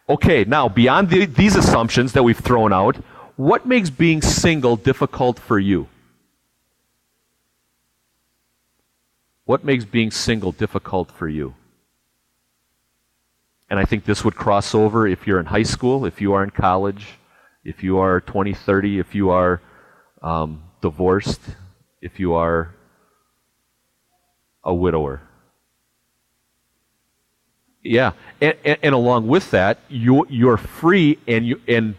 Okay, now beyond these assumptions that we've thrown out, what makes being single difficult for you? What makes being single difficult for you? And I think this would cross over if you're in high school, if you are in college, if you are 20, 30, if you are divorced, if you are a widower. Yeah, and along with that, you're free, and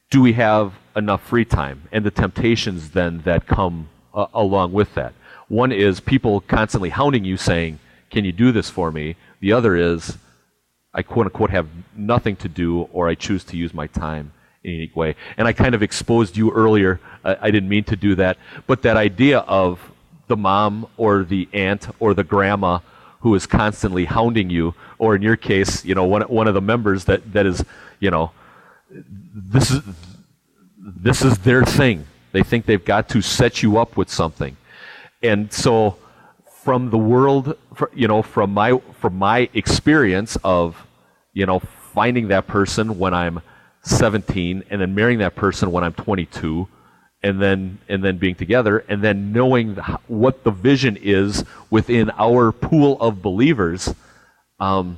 do we have enough free time? And the temptations then that come along with that. One is people constantly hounding you saying, can you do this for me? The other is, I quote unquote have nothing to do, or I choose to use my time in a unique way. And I kind of exposed you earlier, I didn't mean to do that, but that idea of the mom or the aunt or the grandma who is constantly hounding you, or in your case, one of the members that is, this is their thing. They think they've got to set you up with something. And so from the world, from my experience of, finding that person when I'm 17 and then marrying that person when I'm 22, and then being together, and then knowing what the vision is within our pool of believers, I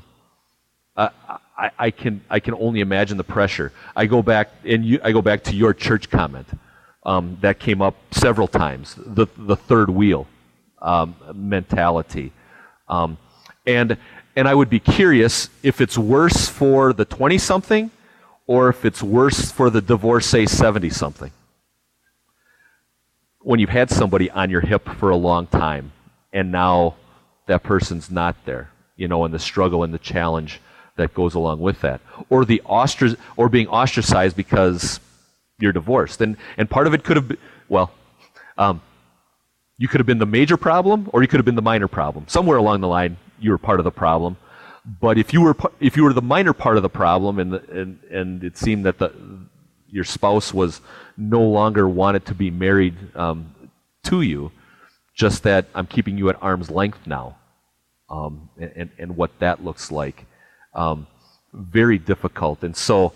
can only imagine the pressure. I go back to your church comment that came up several times, the third wheel mentality, and I would be curious if it's worse for the 20-something or if it's worse for the divorcee 70-something. When you've had somebody on your hip for a long time, and now that person's not there, and the struggle and the challenge that goes along with that, or being ostracized because you're divorced, and part of it could have been, you could have been the major problem, or you could have been the minor problem. Somewhere along the line, you were part of the problem. But if you were the minor part of the problem, and it seemed that your spouse was no longer wanted to be married to you, just that I'm keeping you at arm's length now, and what that looks like. Very difficult. And so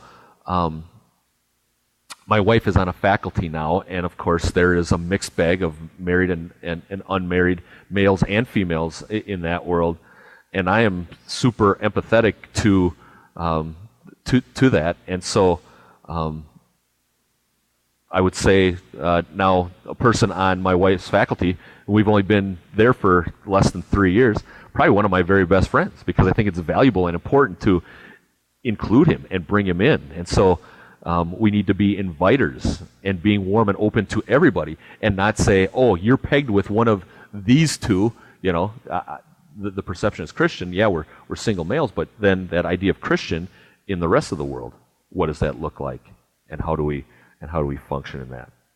my wife is on a faculty now, and of course there is a mixed bag of married and unmarried males and females in that world, and I am super empathetic to that. And so I would say now a person on my wife's faculty, we've only been there for less than 3 years, probably one of my very best friends, because I think it's valuable and important to include him and bring him in. And so we need to be inviters and being warm and open to everybody, and not say, oh, you're pegged with one of these two. The perception is Christian. Yeah, we're single males, but then that idea of Christian in the rest of the world, what does that look like, and how do we function in that?